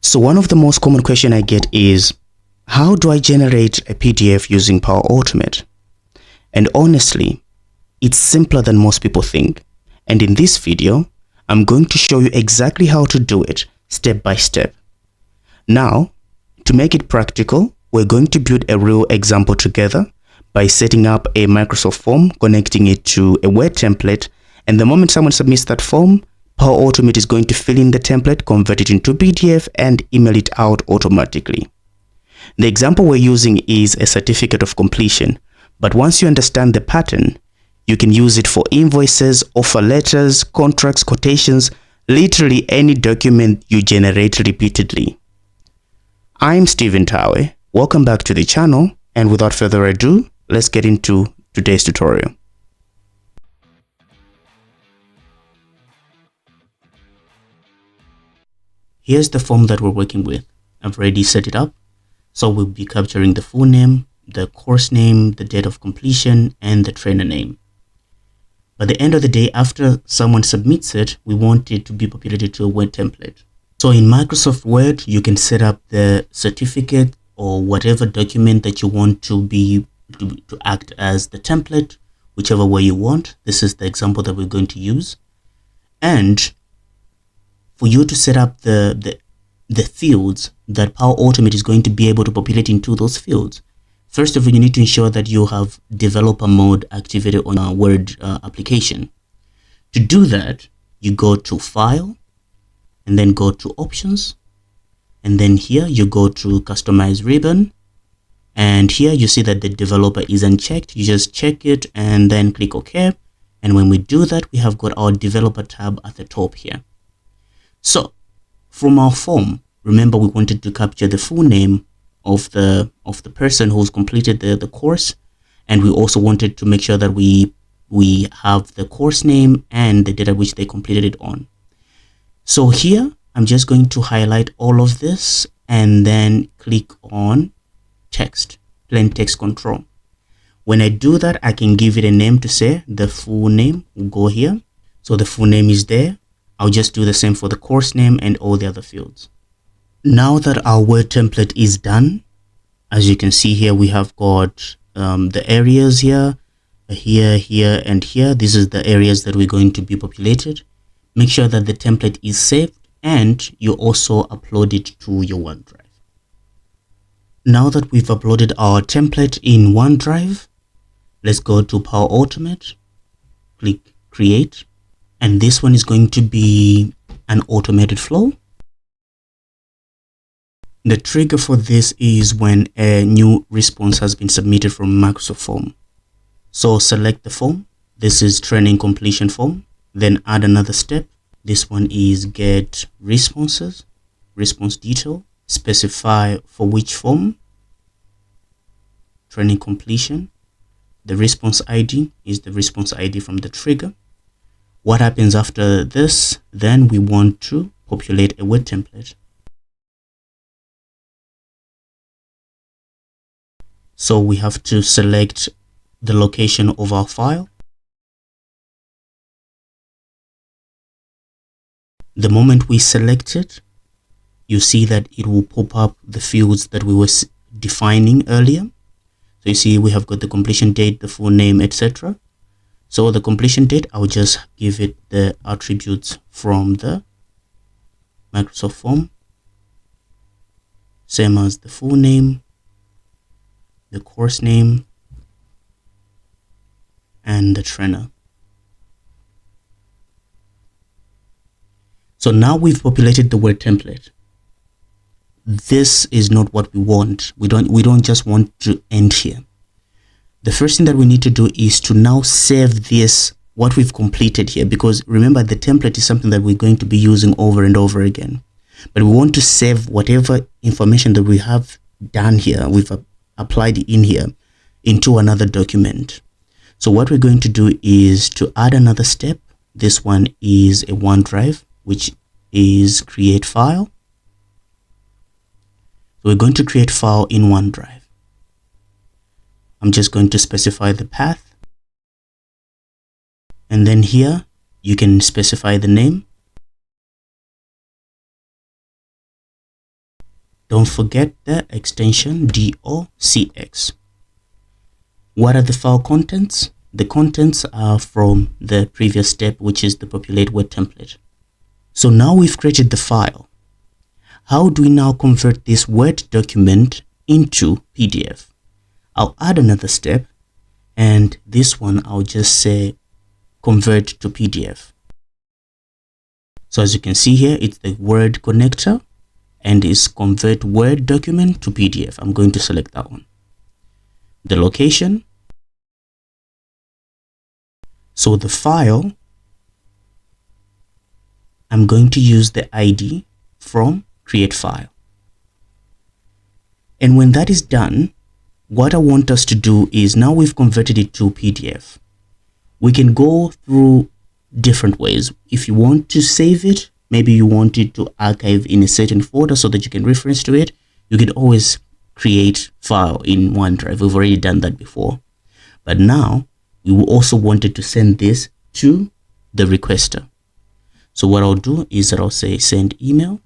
So one of the most common question I get is, how do I generate a PDF using Power Automate? And honestly, it's simpler than most people think. And in this video, I'm going to show you exactly how to do it step by step. Now, to make it practical, we're going to build a real example together by setting up a Microsoft form, connecting it to a Word template, and the moment someone submits that form, Power Automate is going to fill in the template, convert it into PDF, and email it out automatically. The example we're using is a certificate of completion, but once you understand the pattern, you can use it for invoices, offer letters, contracts, quotations, literally any document you generate repeatedly. I'm Stephen Tawe. Welcome back to the channel, and without further ado, let's get into today's tutorial. Here's the form that we're working with. I've already set it up. So we'll be capturing the full name, the course name, the date of completion, and the trainer name. By the end of the day, after someone submits it, we want it to be populated to a Word template. So in Microsoft Word, you can set up the certificate or whatever document that you want to act as the template, whichever way you want. This is the example that we're going to use. And for you to set up the fields that Power Automate is going to be able to populate into those fields, first of all, you need to ensure that you have developer mode activated on our Word application. To do that, you go to File, and then go to Options, and then here you go to Customize Ribbon, and here you see that the developer is unchecked. You just check it and then click OK, and when we do that, we have got our developer tab at the top here. So from our form, remember we wanted to capture the full name of the person who's completed the course, and we also wanted to make sure that we have the course name and the date at which they completed it on. So here I'm just going to highlight all of this and then click on text, plain text control. When I do that, I can give it a name to say the full name. We'll go here. So the full name is there. I'll just do the same for the course name and all the other fields. Now that our Word template is done, as you can see here, we have got the areas here, here, and here. This is the areas that we're going to be populated. Make sure that the template is saved and you also upload it to your OneDrive. Now that we've uploaded our template in OneDrive, let's go to Power Automate, click Create. And this one is going to be an automated flow. The trigger for this is when a new response has been submitted from Microsoft form. So select the form. This is training completion form. Then add another step. This one is get responses, response detail. Specify for which form. Training completion. The response ID is the response ID from the trigger. What happens after this? Then we want to populate a Word template. So we have to select the location of our file. The moment we select it, you see that it will pop up the fields that we were defining earlier. So you see we have got the completion date, the full name, etc. So the completion date, I'll just give it the attributes from the Microsoft form, same as the full name, the course name, and the trainer. So now we've populated the Word template. This is not what we want. We don't just want to end here. The first thing that we need to do is to now save this, what we've completed here, because remember the template is something that we're going to be using over and over again. But we want to save whatever information that we have done here, we've applied in here, into another document. So what we're going to do is to add another step. This one is a OneDrive, which is create file. So we're going to create file in OneDrive. I'm just going to specify the path, and then here you can specify the name. Don't forget the extension docx. What are the file contents? The contents are from the previous step, which is the populate word template. So now we've created the file. How do we now convert this Word document into PDF? I'll add another step, and this one I'll just say convert to PDF. So as you can see here, it's the Word connector and is convert Word document to PDF. I'm going to select that one. The location. So the file, I'm going to use the ID from create file. And when that is done, what I want us to do is, now we've converted it to PDF. We can go through different ways. If you want to save it, maybe you want it to archive in a certain folder so that you can reference to it, you can always create file in OneDrive. We've already done that before. But now we will also wanted to send this to the requester. So what I'll do is that I'll say send email.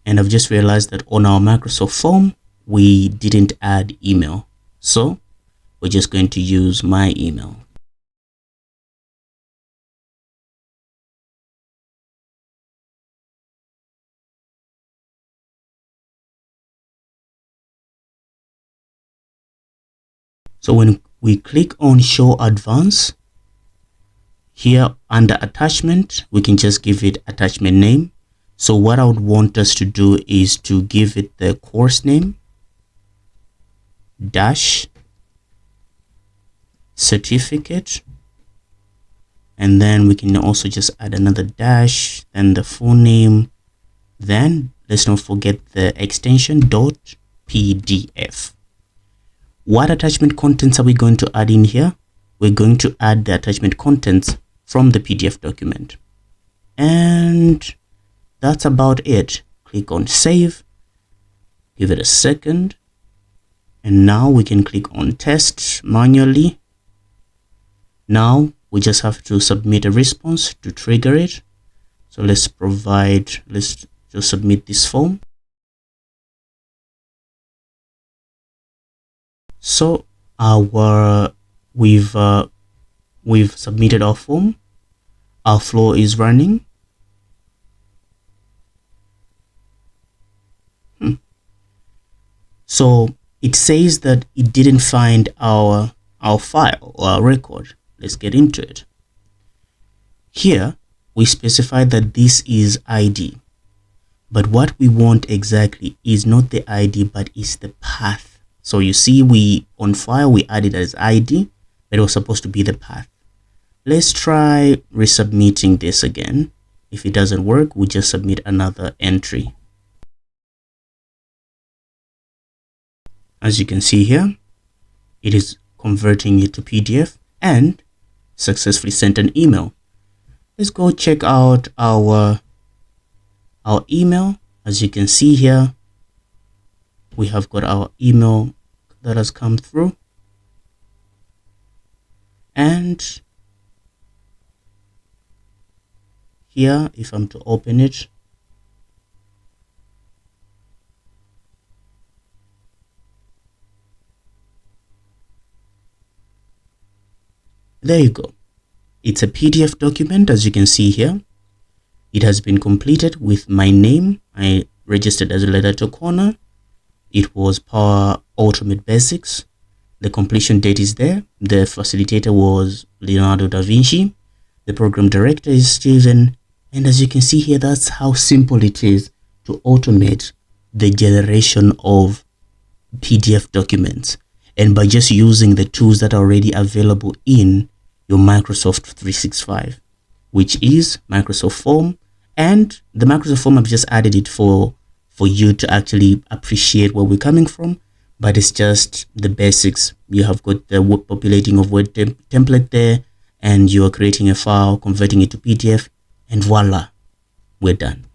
And I've just realized that on our Microsoft form, we didn't add email. So we're just going to use my email. So when we click on show advance, here under attachment, we can just give it attachment name. So what I would want us to do is to give it the course name dash certificate, and then we can also just add another dash, then the full name, then let's not forget the extension .pdf. What attachment contents are we going to add in here? We're going to add the attachment contents from the PDF document. And that's about it. Click on save, give it a second, and now we can click on test manually. Now we just have to submit a response to trigger it. So let's just submit this form. So we've submitted our form. Our flow is running. So it says that it didn't find our file or our record. Let's get into it. Here we specify that this is ID, but what we want exactly is not the ID, but is the path. So you see, on file we added as ID, but it was supposed to be the path. Let's try resubmitting this again. If it doesn't work, we just submit another entry. As you can see here, it is converting it to PDF and successfully sent an email. Let's go check out our email. As you can see here, we have got our email that has come through. And here, if I'm to open it, there you go. It's a PDF document, as you can see here. It has been completed with my name. I registered as a letter to corner. It was Power Automate Basics. The completion date is there. The facilitator was Leonardo da Vinci. The program director is Steven. And as you can see here, that's how simple it is to automate the generation of PDF documents. And by just using the tools that are already available in your Microsoft 365, which is Microsoft Form. And the Microsoft Form, I've just added it for you to actually appreciate where we're coming from, but it's just the basics. You have got the populating of word template there, and you are creating a file, converting it to PDF, and voila, we're done.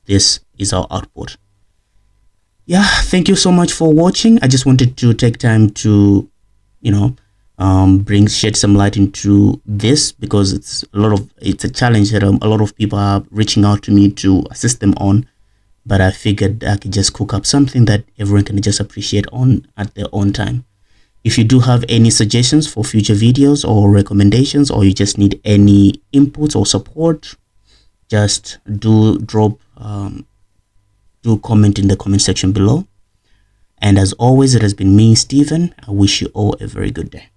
This is our output. Yeah, thank you so much for watching. I just wanted to take time to, shed some light into this, because it's a challenge that a lot of people are reaching out to me to assist them on. but I figured I could just cook up something that everyone can just appreciate on at their own time. If you do have any suggestions for future videos or recommendations, or you just need any input or support, just do comment in the comment section below. And as always, it has been me, Stephen. I wish you all a very good day.